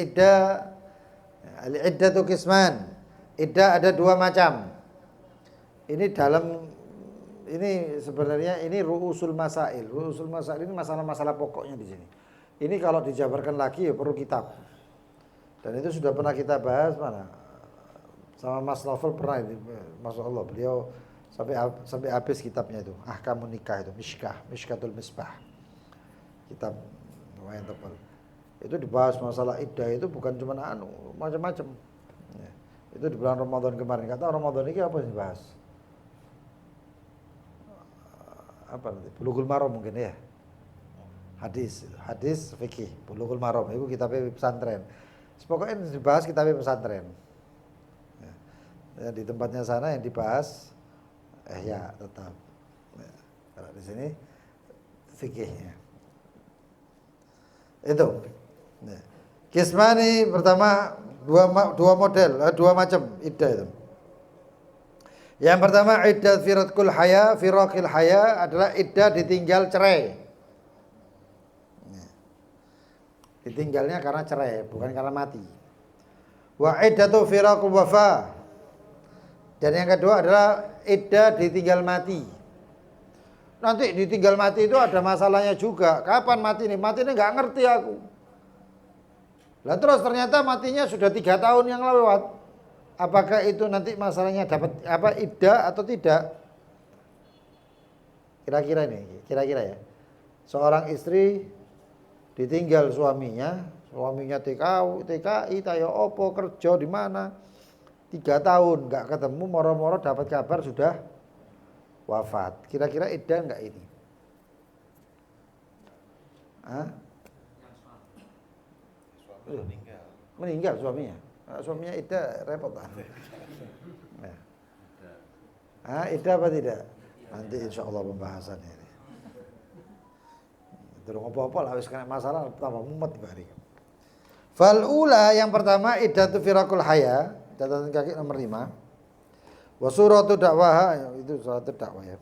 Al-iddah itu qisman. Iddah ada 2 macam. Ini sebenarnya ini ru'usul masail. Ru'usul masail ini masalah-masalah pokoknya di sini. Ini kalau dijabarkan lagi ya perlu kitab. Dan itu sudah pernah kita bahas mana? Sama Mas Novel pernah ini. Masya Allah, beliau sampai habis kitabnya itu. Ahkamun nikah itu, Mishkatul Misbah. kitab lumayan tebal. Itu dibahas masalah iddah itu bukan cuma macam-macam. Ya. Itu di bulan Ramadan kemarin. Kata Ramadan ini apa yang dibahas? Apa nanti? Bulughul Maram mungkin ya. Hadis fikih, Bulughul Maram itu kitabnya pesantren. Pokoknya dibahas kitabnya pesantren. Ya, di tempatnya sana yang dibahas ya tetap. Ya, kalau di sini fikihnya. Itu. Ya. Kismani pertama dua model, dua macam iddah itu. Yang pertama iddah firaqil haya adalah iddah ditinggal cerai. Ditinggalnya karena cerai, bukan karena mati. Wa iddatu firaqul wafa. Dan yang kedua adalah iddah ditinggal mati. Nanti ditinggal mati itu ada masalahnya juga. Kapan mati ini? Mati ini nggak ngerti aku. Lah terus ternyata matinya sudah 3 tahun yang lewat. Apakah itu nanti masalahnya dapat apa iddah atau tidak? Kira-kira ya. Seorang istri ditinggal suaminya TKI, tayo opo, kerja di mana, 3 tahun nggak ketemu, moro-moro dapat kabar sudah wafat. Kira-kira iddah nggak ini? Hah? Meninggal suaminya. Suaminya iddah repot lah. Nah. Iddah apa tidak? Nanti insya Allah pembahasannya ini. Terus apa-apa lah wis kena masalah tambah mumet bari. Fal ula yang pertama iddatu firaqul haya, catatan kaki nomor 5. Wa suratu dakwah itu surat dakwah ya.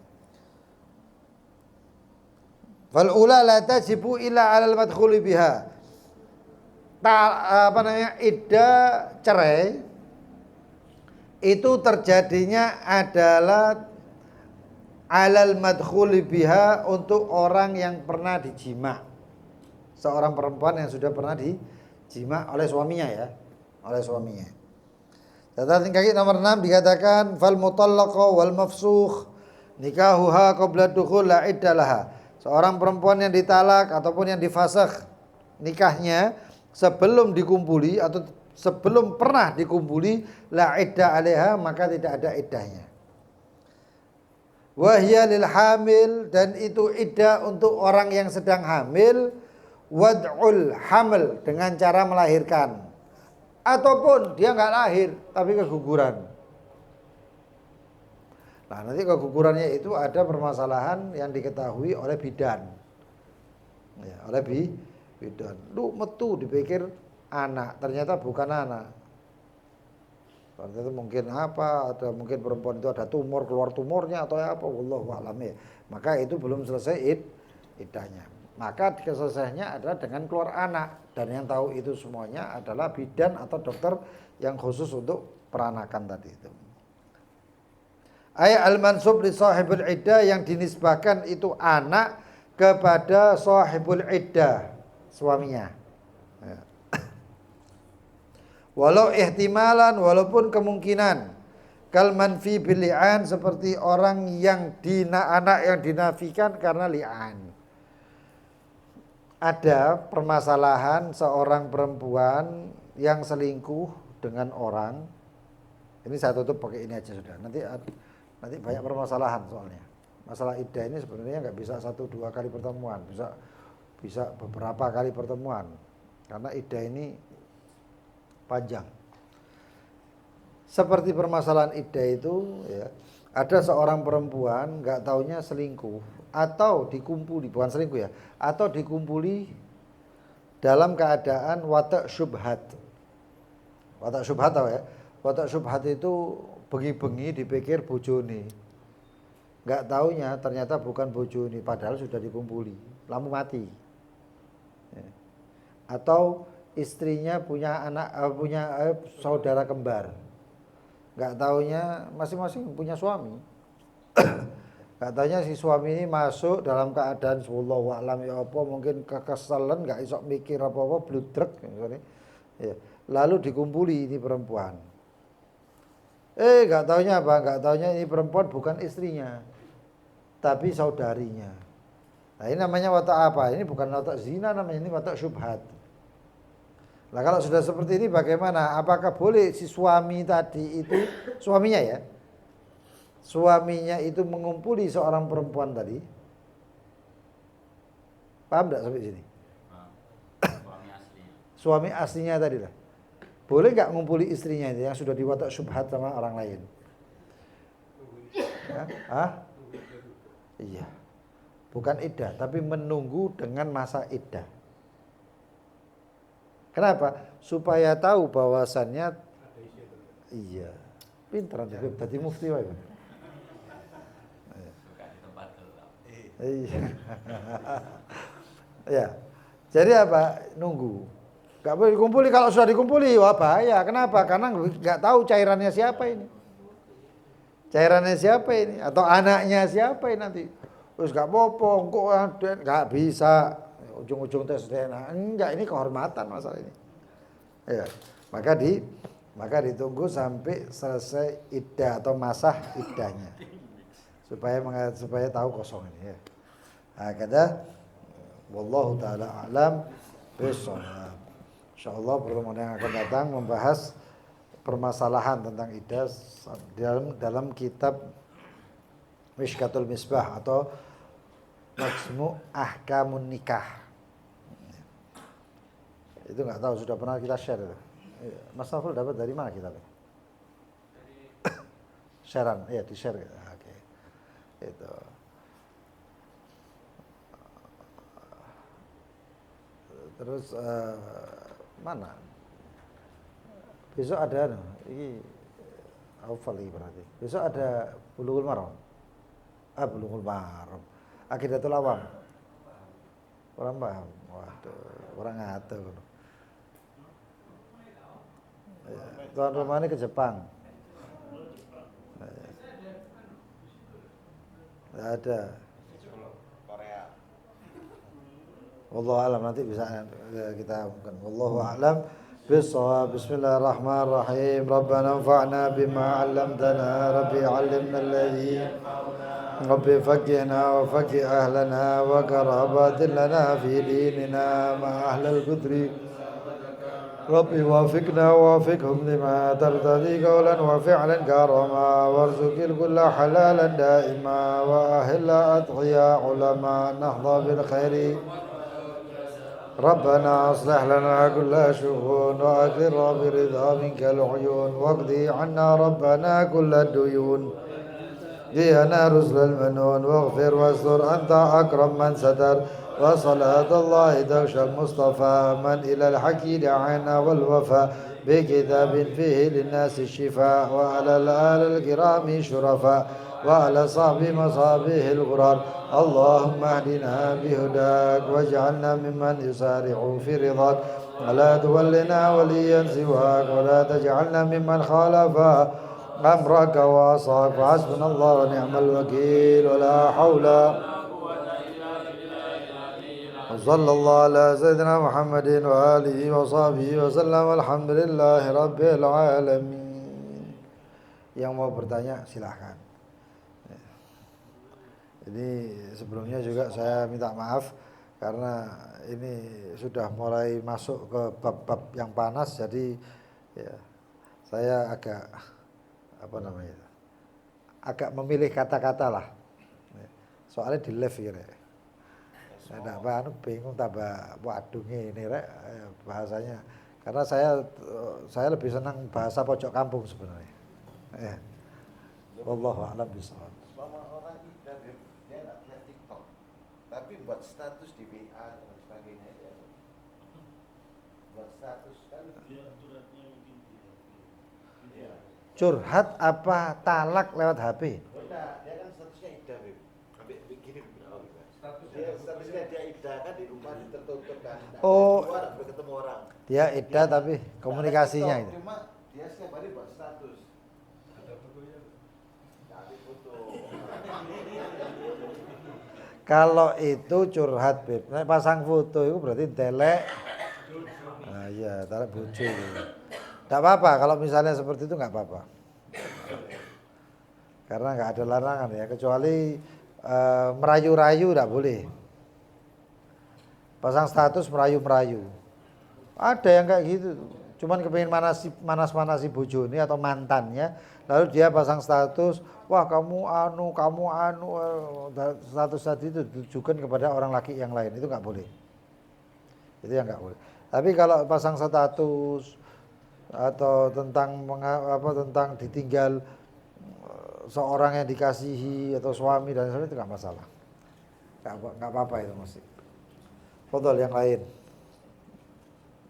Fal ula la tajibu illa 'alal madkhuli biha. Iddah cerai itu terjadinya adalah alal madkhuli biha untuk orang yang pernah dijima. Seorang perempuan yang sudah pernah dijima oleh suaminya ya, oleh suaminya. Catatan kaki nomor 6 dikatakan fal mutallaqa wal mafsukh nikahuha qabla dukhul la iddalaha. Seorang perempuan yang ditalak ataupun yang difasakh nikahnya sebelum dikumpuli atau sebelum pernah dikumpuli la iddah alaiha, maka tidak ada iddahnya. Wahya lil hamil, dan itu iddah untuk orang yang sedang hamil, wad'ul hamil dengan cara melahirkan, ataupun dia nggak lahir tapi keguguran. Nah nanti kegugurannya itu ada permasalahan yang diketahui oleh bidan, ya, oleh bidan. Lu metu dipikir anak, ternyata bukan anak. Ternyata mungkin apa, ada mungkin perempuan itu ada tumor, keluar tumornya atau apa, wallahu a'lam ya. Maka itu belum selesai iddahnya. Maka selesainya adalah dengan keluar anak, dan yang tahu itu semuanya adalah bidan atau dokter yang khusus untuk peranakan tadi itu. Ayat al-mansub li sahibul iddah, yang dinisbahkan itu anak kepada sahibul iddah, suaminya. Ya. Walau ihtimalan, walaupun kemungkinan, kal manfi bil li'an, seperti orang yang anak yang dinafikan karena li'an. Ada permasalahan seorang perempuan yang selingkuh dengan orang. Ini saya tutup pakai ini aja sudah. Nanti banyak permasalahan soalnya. Masalah iddah ini sebenarnya nggak bisa 1-2 kali pertemuan, bisa beberapa kali pertemuan. Karena iddah ini panjang. Seperti permasalahan iddah itu ya, ada seorang perempuan nggak taunya selingkuh atau dikumpuli, bukan selingkuh ya, atau dikumpuli dalam keadaan watak syubhat. Watak syubhat tahu ya? Watak syubhat itu bengi-bengi dipikir bojone. Nggak taunya ternyata bukan bojone, padahal sudah dikumpuli, lamu mati. Ya. Atau istrinya punya anak, saudara kembar. Nggak taunya masing-masing punya suami. Nggak taunya si suami ini masuk dalam keadaan wallahu a'lam ya apa, mungkin kekesalan, nggak iso mikir apa-apa, bludrek ya. Lalu dikumpuli ini perempuan. Nggak taunya apa? Nggak taunya ini perempuan bukan istrinya, tapi saudarinya. Nah, ini namanya watak apa? Ini bukan watak zina namanya, ini watak syubhat. Nah, kalau sudah seperti ini bagaimana? Apakah boleh si suami tadi itu, suaminya ya, suaminya itu mengumpuli seorang perempuan tadi? Paham tidak sampai sini? Suami asli. Suami aslinya tadi lah. Boleh nggak ngumpuli istrinya itu yang sudah diwatak syubhat sama orang lain? Ya? Hah? Iya. Bukan iddah, tapi menunggu dengan masa iddah. Kenapa? Supaya tahu bahwasannya iya. Pintar nanti berarti mufti wae. Suka di tempat gelap. Iya. Ya. Jadi apa? Nunggu. Gak boleh dikumpuli, kalau sudah dikumpuli wah bahaya. Kenapa? Karena nggak tahu cairannya siapa ini. Cairannya siapa ini? Atau anaknya siapa ini nanti? Terus gak apa-apa, kok gak bisa. Ujung-ujung tes DNA. Enggak, ini kehormatan masalah ini. Ya. Maka ditunggu sampai selesai iddah atau masa iddahnya. Supaya tahu kosong ini ya. Kata wallahu taala alam bisawab. Insyaallah pertemuan yang akan datang membahas permasalahan tentang iddah dalam kitab Mishkatul Misbah atau Majmu' Ahkamun Nikah. Itu nggak tahu sudah pernah kita share itu. Mas Naful dapat dari mana kitabnya? Sharean, ya di share. Oke. Itu. Terus mana? Besok ada ini Aufali berarti. Besok ada Bulughul Maram. Bulughul Maram. Aqidatul Awam. Orang paham. Waduh, orang ngatur. Ya, tuan rumah ini ke Jepang. Tidak ada. Korea. Wallahu alam, nanti bisa kita mungkin. Wallahu alam. Bisawab. Bismillahirrahmanirrahim. Rabbana anfa'na bima 'allamtana. Rabbi 'allimna alladhi Rabbi faqihna wa faqih ahlana wa karabatin lana fi dinina ma ahlal qudri Rabbi wafiqna wa wafiqhum lima tartadi qawlan wa fi'lan karama warzuqil kulla halalan daima wa ahilla atqiya ulama nahdha bil khairi ربنا أصلح لنا كل شؤون وأقر برضا منك العيون واقضي عنا ربنا كل الديون دينا رسل المنون واغفر واستر أنت أكرم من ستر وصلاة الله تغشى المصطفى من إلى الحق دعانا والوفاء بكتاب فيه للناس الشفاء وعلى الآل الكرام شرفاء وعلى صحب مصابيح الغرار اللهم اهدنا بهداك واجعلنا ممن يسارع في رضاك ولا تولنا وليا سواك ولا تجعلنا ممن خالف أمرك وعصاك وحسبنا الله ونعم الوكيل ولا حول وصلى الله على سيدنا محمد وآله وصحبه وسلم الحمد لله رب العالمين. Yang mau bertanya silahkan. Ini sebelumnya juga saya minta maaf karena ini sudah mulai masuk ke bab-bab yang panas, jadi ya saya agak agak memilih kata-kata lah. Soalnya di live ya. Saya tidak bingung tambah waduh ini rek bahasanya. Karena saya lebih senang bahasa pojok kampung sebenarnya. Ya. Wallahu a'lam bishawab. Tapi buat status di WA dan sebagainya ya. Buat status kan ya. Curhat apa talak lewat HP? Udah, dia kan statusnya iddah, Bib. Ambil gini dia statusnya dia iddah kan di rumah tertutup kan. Oh. Keluar sampai ketemu orang. Dia iddah tapi komunikasinya itu. Cuma dia setiap hari buat status. Ada fotonya. Ada foto. Kalau itu curhat Beb, nek pasang foto itu berarti telek. Nah iya, tarik bojo. Tidak apa-apa kalau misalnya seperti itu nggak apa-apa. Karena nggak ada larangan ya, kecuali merayu-rayu tidak boleh. pasang status merayu-merayu. Ada yang kayak gitu, cuman kepengen manas-manasi bojone atau mantannya, lalu dia pasang status, wah kamu anu, status tadi itu ditujukan kepada orang laki yang lain, itu nggak boleh. Itu yang nggak boleh. Tapi kalau pasang status atau tentang ditinggal seorang yang dikasihi atau suami dan sebagainya itu nggak masalah, nggak apa-apa itu mesti. Fadhol yang lain.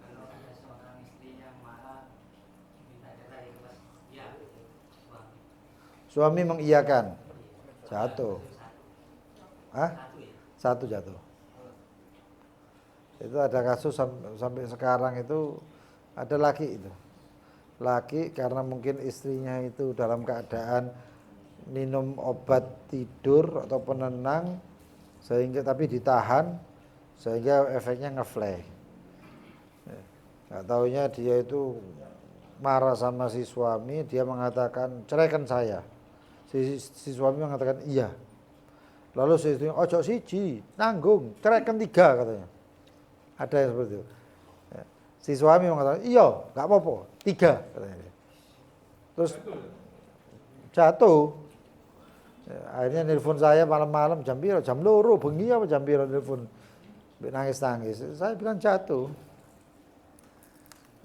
Kalau ada seorang istri yang marah minta cerai terus ya Suami mengiyakan, jatuh. Hah? Satu jatuh. Itu ada kasus sampai sekarang itu ada laki itu. Laki karena mungkin istrinya itu dalam keadaan minum obat tidur atau penenang sehingga tapi ditahan sehingga efeknya ngeflare. Nggak taunya dia itu marah sama si suami, dia mengatakan ceraikan saya. Si suami mengatakan iya. Lalu si istri, ojo siji, nanggung, ceraikan 3 katanya. Ada yang seperti itu. Si suami mengatakan iya, nggak apa-apa, 3 katanya. Terus jatuh. Akhirnya nelpon saya malam-malam jam 2, jam 2 bengi apa jam 2 nelpon. Nangis-nangis. Saya bilang jatuh.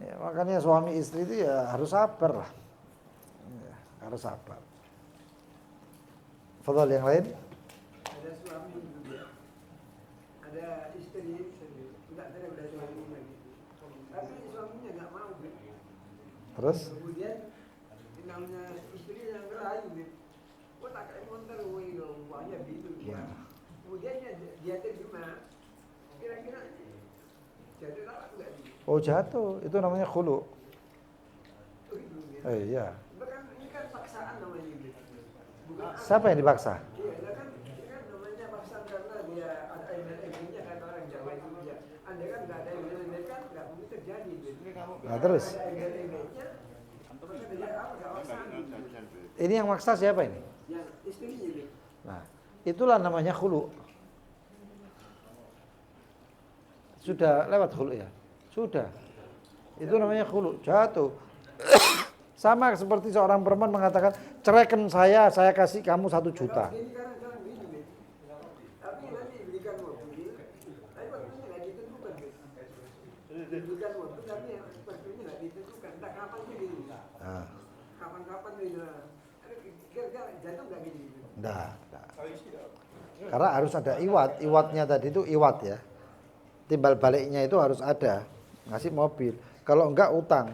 Ya, makanya suami istri itu ya harus sabar lah. Ya, harus sabar. Fadhol yang lain? Ada suami juga, ada istri, tidak ada udah suami lagi. Tapi suaminya nggak mau. Terus? Kemudian namanya istri yang ngerayu gitu. Kok tak kayak monter, woi uangnya gitu. Kemudian dia terima. Kira-kira jatuh talak nggak sih? Oh jatuh, itu namanya khulu. Oh, gitu, gitu. Iya. Ini kan paksaan namanya gitu. Bukan Siapa yang dipaksa? Iya, kan namanya paksaan karena dia ada emen-emennya kan orang Jawa itu ya. Anda kan nggak ada emen-emen kan nggak mungkin terjadi gitu. Nah terus? Ada emen-emennya, maka dia apa nggak paksaan gitu. Ini yang maksa siapa ini? Yang istrinya gitu. Nah, itulah namanya khulu. Sudah lewat khulu ya? Sudah. Itu namanya khulu, jatuh. Sama seperti seorang perempuan mengatakan, ceraikan saya kasih kamu 1 juta. Ini kan begini gitu. Tapi nanti belikan mobil, tapi waktunya nggak ditentukan gitu. Belikan mobil tapi waktunya nggak ditentukan. Entah kapan gitu. Nah, Kapan-kapan gitu. Kira-kira jatuh nggak gini gitu. enggak. Karena harus ada iwat. Iwatnya tadi itu iwat ya. Timbal baliknya itu harus ada. Ngasih mobil. Kalau enggak utang.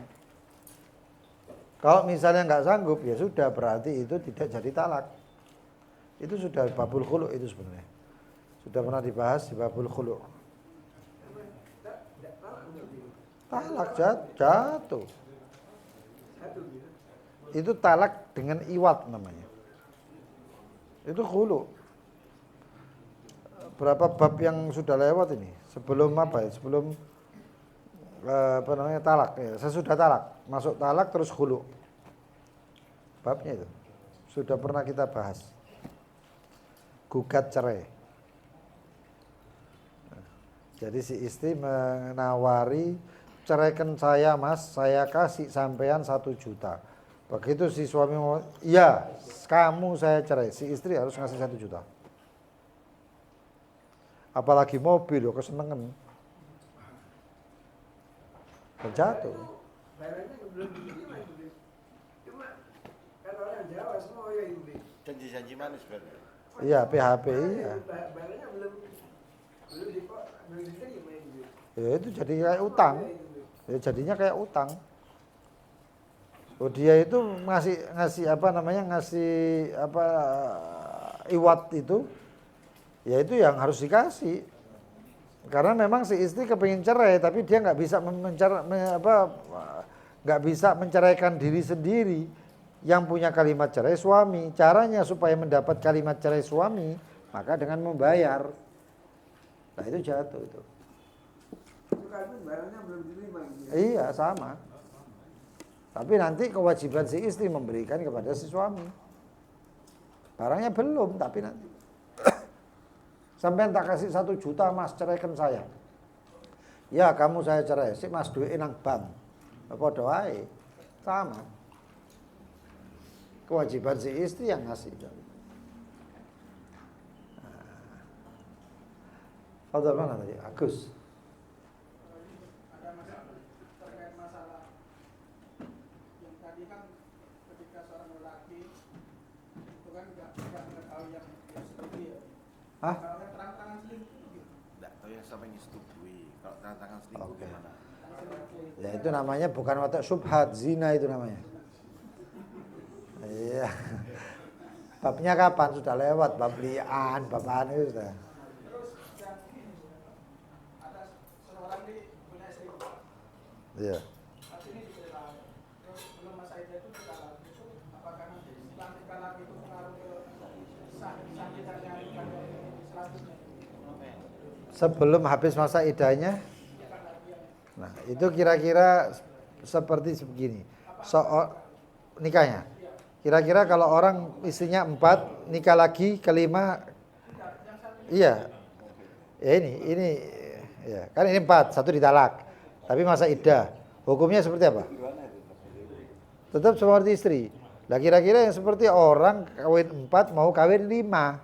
Kalau misalnya enggak sanggup ya sudah berarti itu tidak jadi talak. Itu sudah babul khulu itu sebenarnya. Sudah pernah dibahas di babul khulu. Talak jatuh. Itu talak dengan iwat namanya. Itu khulu. Berapa bab yang sudah lewat ini? Sebelum apa ya? Sebelum talak ya. Sesudah talak, masuk talak terus khulu. Babnya itu sudah pernah kita bahas. Gugat cerai. Jadi si istri menawari, ceraikan saya mas, saya kasih sampean 1 juta. Begitu si suami mau, iya kamu saya cerai. Si istri harus ngasih 1 juta. Apalagi mobil, kesenengan. Jatuh. Barangnya belum diterima gitu. Cuma kalau orang Jawa semua ya gitu. Janji-janji manis berarti. Iya, PHP iya. Barangnya belum diterima gitu. Ya itu jadi kayak utang. Ya jadinya kayak utang. Oh dia itu ngasih iwat itu, ya itu yang harus dikasih. Karena memang si istri kepingin cerai, tapi dia nggak bisa menceraikan diri sendiri. Yang punya kalimat cerai suami. Caranya supaya mendapat kalimat cerai suami, maka dengan membayar. Nah itu jatuh itu. Itu kan barangnya belum diterima gitu. Iya sama. Tapi nanti kewajiban si istri memberikan kepada si suami. Barangnya belum, tapi nanti. Sampai tak kasih 1 juta mas, ceraikan saya. Ya kamu saya cerai, sik mas duit nang bank. Padha wae. Sama. Kewajiban si istri yang ngasih. Fadhal mana tadi? Agus. Ada masalah terkait masalah yang tadi kan ketika seorang lelaki itu kan nggak mengetahui yang disetujui ya. Hah? Kalau yang terang-terangan selingkuh gitu. Enggak tahu yang sampai nyetujui. Kalau tantangan selingkuh Oke. gimana? Ya itu namanya bukan watak syubhat, zina itu namanya. Iya. Babnya kapan? Sudah lewat, bab li'an, bab itu sudah. Terus yang ini ada seorang ini punya istri Iya. saat ini dicerai. Terus belum masa iddah itu ditalak. Itu apakah nanti setelah ditalak itu pengaruh ke sah tidaknya nikah selanjutnya? Sebelum habis masa iddahnya, nah itu kira-kira seperti begini. Nikahnya. Kira-kira kalau orang istrinya 4, nikah lagi kelima, iya. Ya ini ya. Kan ini 4, 1 ditalak. Tapi masa iddah. Hukumnya seperti apa? Tetap seperti istri. Lah kira-kira yang seperti orang kawin 4 mau kawin 5.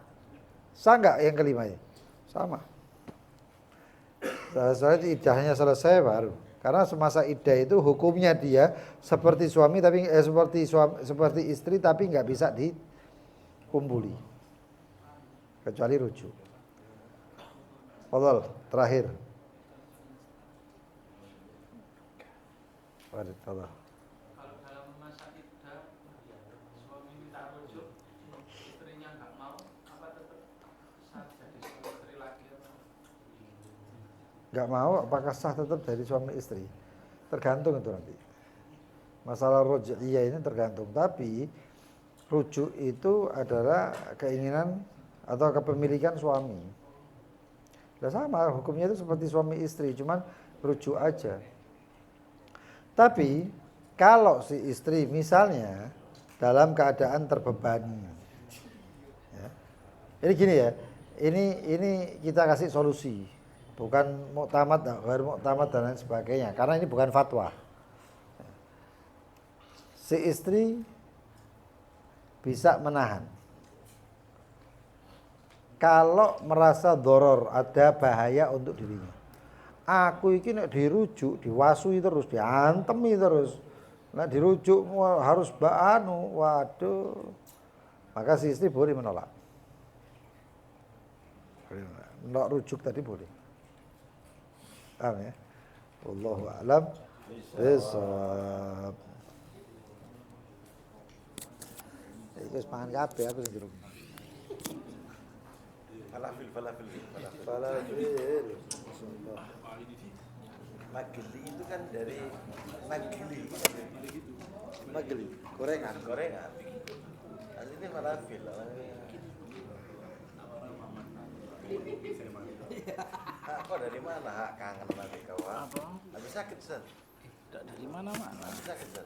Sah enggak yang kelima ini? Sama. Setelah iddahnya selesai baru. Karena semasa iddah itu hukumnya dia seperti suami tapi seperti istri tapi nggak bisa dikumpuli kecuali rujuk. Fadhal, terakhir. Fadhal. Kalau dalam masa iddah suami minta rujuk, istrinya nggak mau, apa tetap sah jadi istri lagi apa? Nggak mau apakah sah tetap dari suami istri? Tergantung itu nanti. Masalah ruj'iyah ini tergantung. Tapi rujuk itu adalah keinginan atau kepemilikan suami. Nah sama hukumnya itu seperti suami istri, cuman rujuk aja. Tapi kalau si istri misalnya dalam keadaan terbebani, ya, ini gini ya, ini kita kasih solusi. Bukan muktamad, muktamad dan lain sebagainya. Karena ini bukan fatwa. Si istri bisa menahan. Kalau merasa doror, ada bahaya untuk dirinya. Aku ini dirujuk, diwasui terus, diantemi terus. Nah dirujuk harus waduh. Maka si istri boleh menolak. Menolak rujuk tadi boleh. Paham ya? Wallahu a'lam bishawab. Iku wis pangan kabeh aku sing jeruk. Falafel. Falafel. Masyaallah. Mageli itu kan dari mageli. Mageli, gorengan. Gorengan. Aslinya falafel. Kok dari mana hak kangen nanti kau? Habis sakit, San? Tidak dari mana-mana. Habis sakit, San?